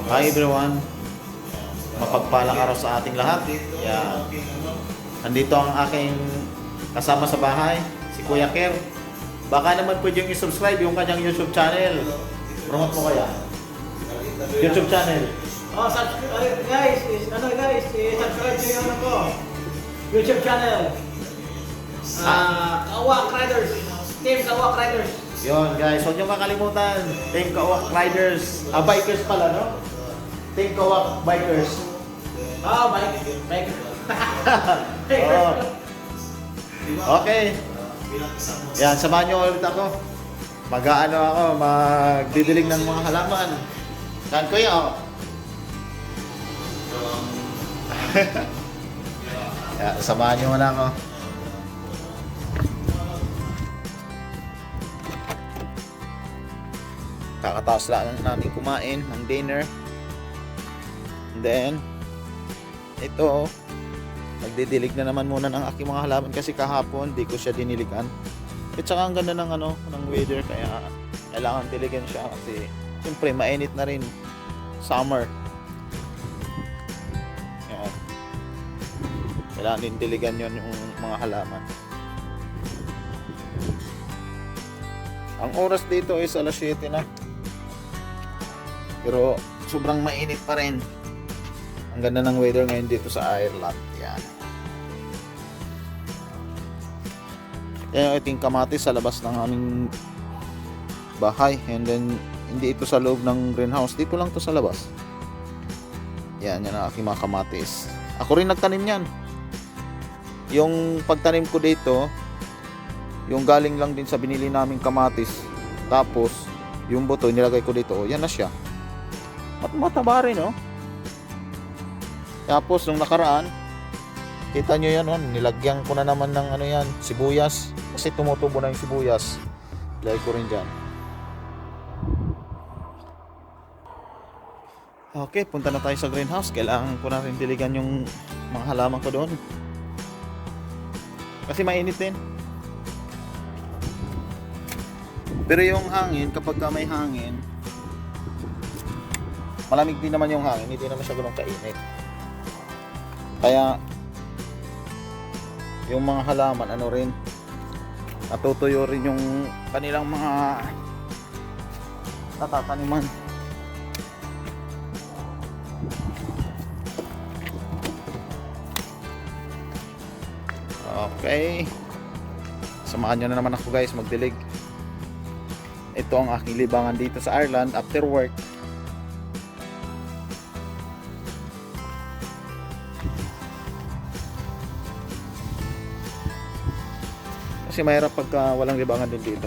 Hi everyone, mapagpalang araw sa ating lahat. Yan. Nandito ang aking kasama sa bahay, si Kuya Ker. Baka naman pwede yung i-subscribe yung kanyang YouTube channel. Promote mo kaya? YouTube channel. Oh, subscribe guys, subscribe nyo yung ano ko. YouTube channel. Kawak Riders. Team Kawak Riders. Yon guys, huwag niyo makalimutan. Team Kawak Riders. Bikers pala, no? Team Kawak Bikers. Oh, bike. Oo. Okay. Yan, samahan niyo ulit ako. Mag-aano ako, magdidilig ng mga halaman. Yan, kuya, oh. Yan, samahan niyo muna ako. Kakataos lang namin kumain ng dinner. And then, ito, magdidilig na naman muna ng aking mga halaman kasi kahapon di ko siya diniligan. At saka ang ganda ng ng weather kaya kailangan diligan siya kasi siyempre mainit na rin summer. Yan. Kailangan din diligan yon yung mga halaman. Ang oras dito is alas 7 na. Pero sobrang mainit pa rin. Ang ganda ng weather ngayon dito sa Ireland. Yan. Yan yung ating kamatis sa labas ng aming bahay. And then, hindi ito sa loob ng greenhouse. Dito lang to sa labas. Yan ang aking mga kamatis. Ako rin nagtanim yan. Yung pagtanim ko dito, yung galing lang din sa binili naming kamatis. Tapos, yung buto nilagay ko dito. Yan na siya. At mataba rin, oh. Tapos, nung nakaraan, kita nyo yan, oh, nilagyan ko na naman ng ano yan, sibuyas. Kasi tumutubo na yung sibuyas. Lagay ko rin dyan. Okay, punta na tayo sa greenhouse. Kailangan ko na rin diligan yung mga halaman ko doon. Kasi mainit din. Pero yung hangin, kapag may hangin, malamig din naman yung hangin, hindi naman siya ganun kainit. Kaya yung mga halaman, ano rin, natutuyo rin yung kanilang mga natataniman. Okay, samahan nyo na naman ako guys magdilig. Ito ang aking libangan dito sa Ireland after work. Kasi mahirap pagka walang libangan din dito.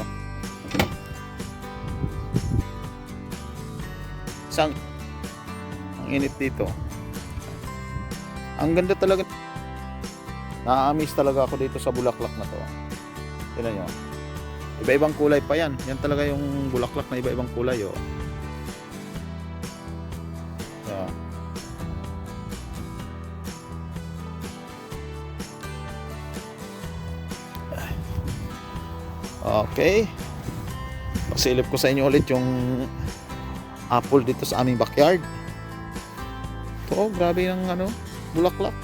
Ang init dito. Ang ganda talaga. Na-amaze talaga ako dito sa bulaklak na to. Tingnan nyo. Iba-ibang kulay pa yan. Yan talaga yung bulaklak na iba-ibang kulay, oh. Yeah. Okay. Pasilip ko sa inyo ulit yung apple dito sa aming backyard. Ito, grabe yung bulaklak.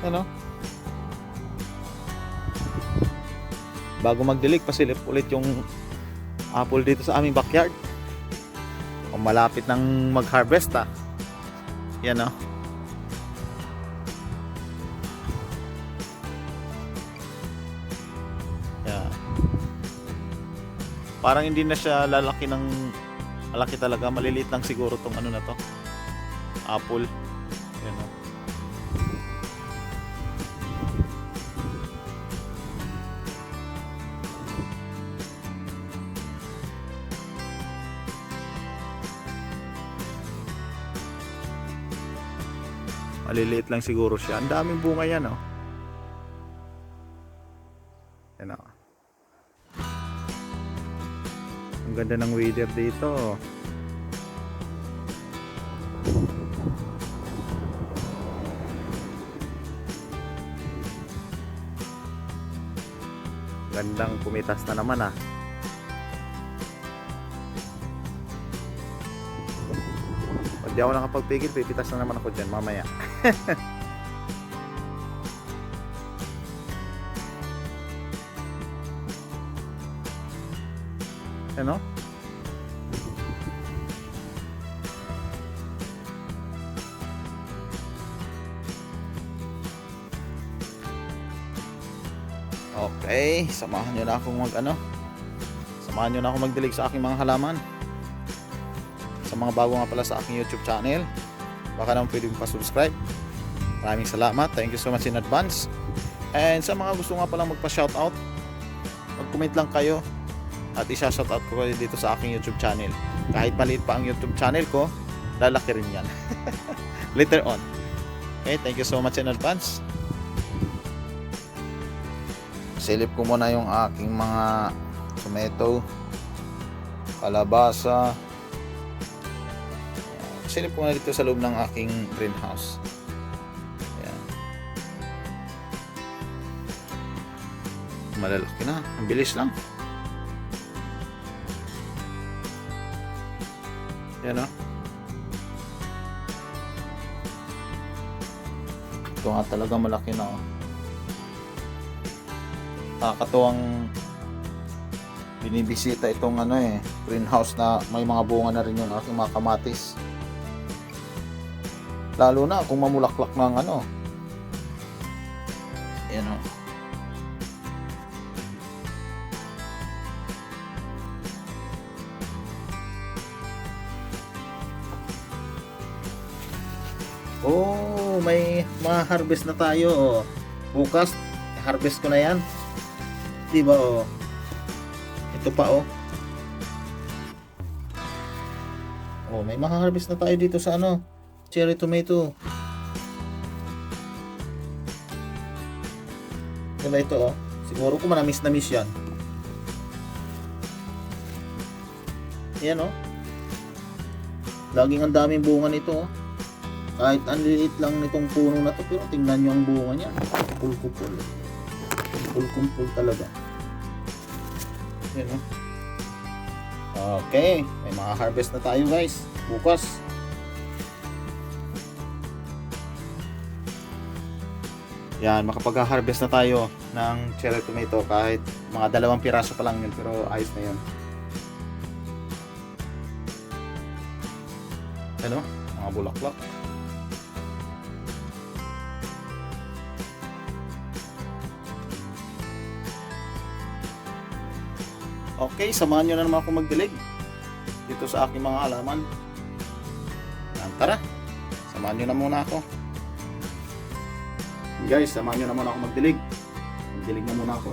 Ano? Bago magdilig, pasilip ulit yung apple dito sa aming backyard. Kung malapit nang mag-harvest, yan, oh. Yan. Parang hindi na siya lalaki ng malaki talaga, maliliit lang siguro tong na to, apple. Yan, oh. Maliliit lang siguro siya. Ang daming bunga yan, oh. Yan, oh. Ang ganda ng weather dito. Gandang pumitas na naman, Hindi ako nakapagpigil, pipitas na naman ako dyan mamaya. Ano? Okay, samahan nyo na akong samahan nyo na akong magdilig sa aking mga halaman. Sa mga bago nga pala sa aking YouTube channel, baka naman pwede pa subscribe. Maraming salamat, thank you so much in advance. And sa mga gusto nga palang magpa-shoutout, mag-comment lang kayo at isa-shoutout ko kayo dito sa aking YouTube channel. Kahit maliit pa ang YouTube channel ko, lalaki rin yan. Later on. Okay, thank you so much in advance. Silip ko muna yung aking mga tomato, kalabasa. Silip ko na dito sa loob ng aking greenhouse. Ayan. Malalaki na, ang bilis lang. Yan o. Ito nga talaga malaki na o. Nakakatuwang binibisita itong greenhouse na may mga bunga na rin yung aking mga kamatis. Lalo na kung mamulaklak ng Ayan o. Oh, may ma-harvest na tayo. Bukas, harvest ko na yan. Diba oh? Ito pa oh. Oh, may ma-harvest na tayo dito sa cherry tomato. Diba ito oh? Siguro ko manamis na miss yan. Yan oh. Laging ang daming bunga nito oh. Kahit ang liit lang nitong puno na to, pero tingnan nyo ang bunga niya. Kupul-kupul. Kupul-kupul talaga. Yan oh. Okay, may mga harvest na tayo guys. Bukas. Yan, makapag-harvest na tayo ng cherry tomato kahit mga 2 piraso pa lang yun, pero ayos na yun. Ano? Mga bulaklak. Okay, samahan nyo na naman ako magdilig dito sa aking mga halaman. Tara, samahan nyo na muna ako. Guys, samahan nyo na muna ako magdilig. Magdilig na muna ako.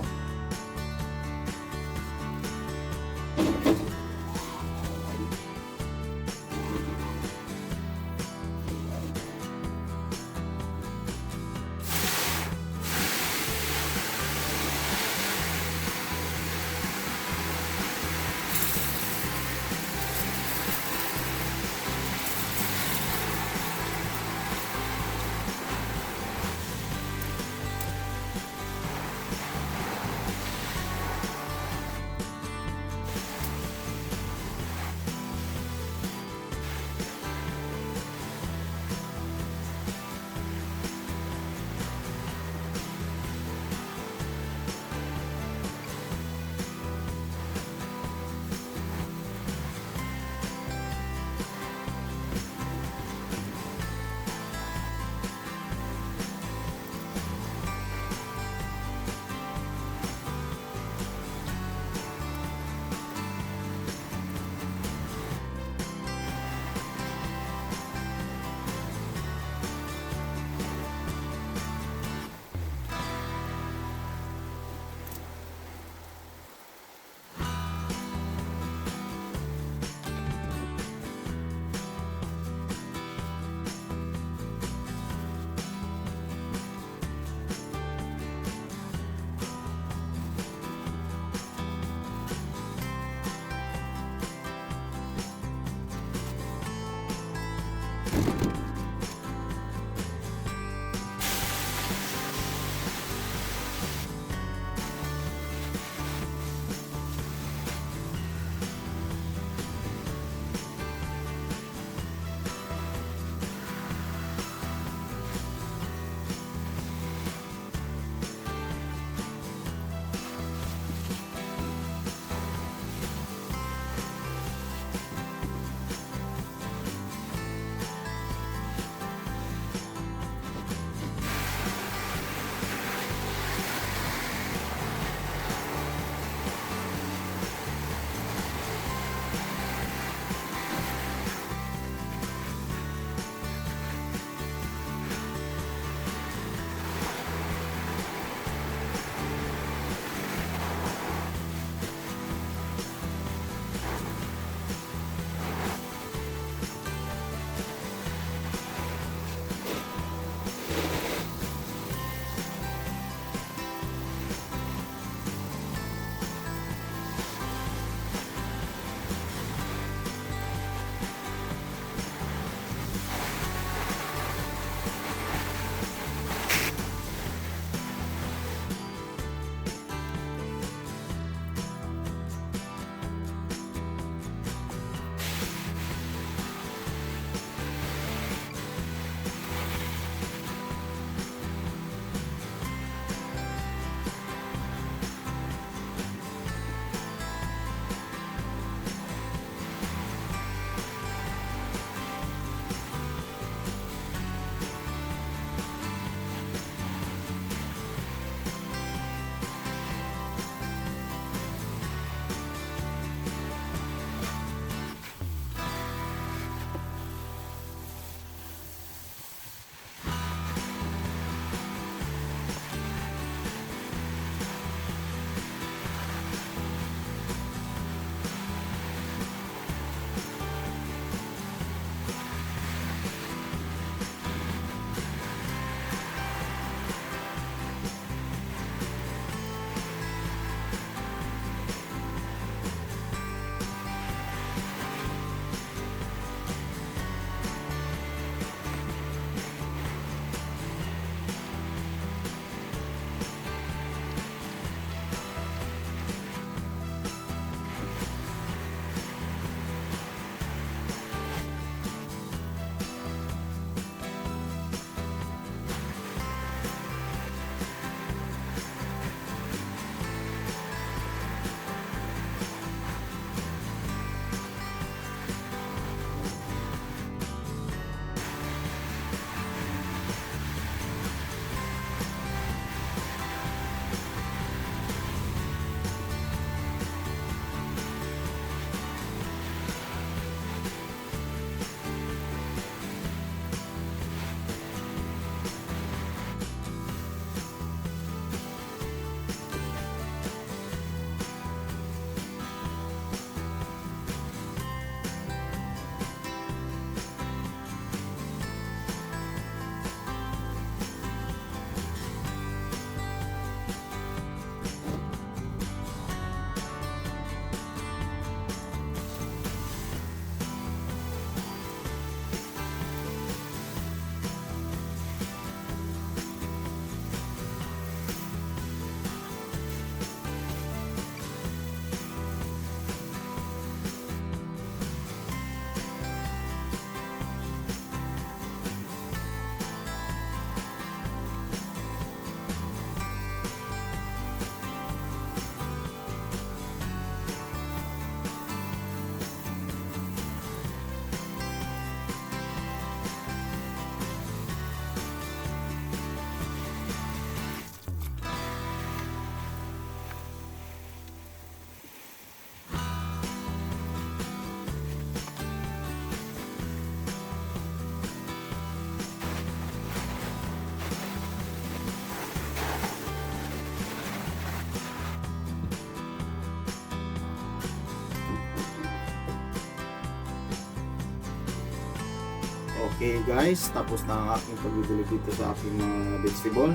Okay guys, tapos na ang aking pagbibili dito sa aking mga vegetable.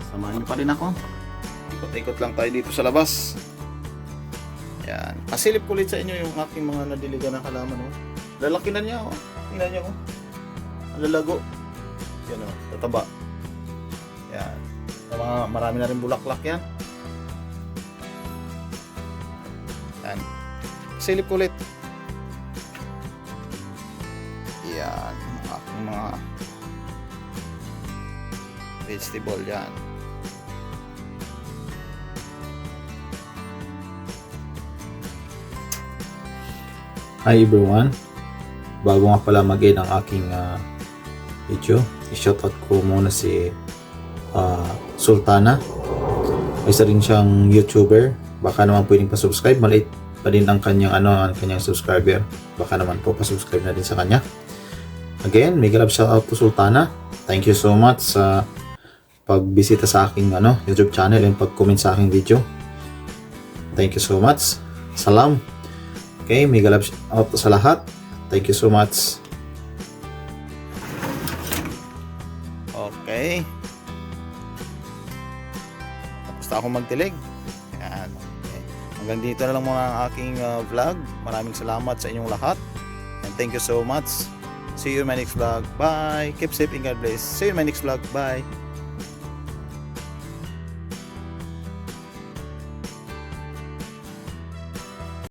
Samahan niyo pa rin ako. Ikot-ikot lang tayo dito sa labas. Yan. Pasilip ko ulit sa inyo yung aking mga nadiligan na halaman. Oh. Lalaki na niya. Oh. Tingnan niyo. Oh. Ang lalago. Yan oh, tataba. Yan. Marami na rin bulaklak yan. Yan. Pasilip ko ulit. Yan. Ang aking mga vegetable yan. Hi everyone, bago nga pala mag-end ang aking video, i-shoutout ko muna si Sultana. Isa rin siyang YouTuber, baka naman pwedeng pa-subscribe, maliit pa din ang kanyang, ang kanyang subscriber, baka naman po pa-subscribe na din sa kanya. Again, mega love shoutout to Sultana. Thank you so much sa pagbisita sa aking YouTube channel and pag-comment sa aking video. Thank you so much. Salam. Okay, mega love out sa lahat. Thank you so much. Okay. Tapos na akong magtilig. Yan. Okay. Hanggang dito na lang muna ang aking vlog. Maraming salamat sa inyong lahat. And thank you so much. See you in my next vlog. Bye. Keep safe and God bless. See you in my next vlog. Bye.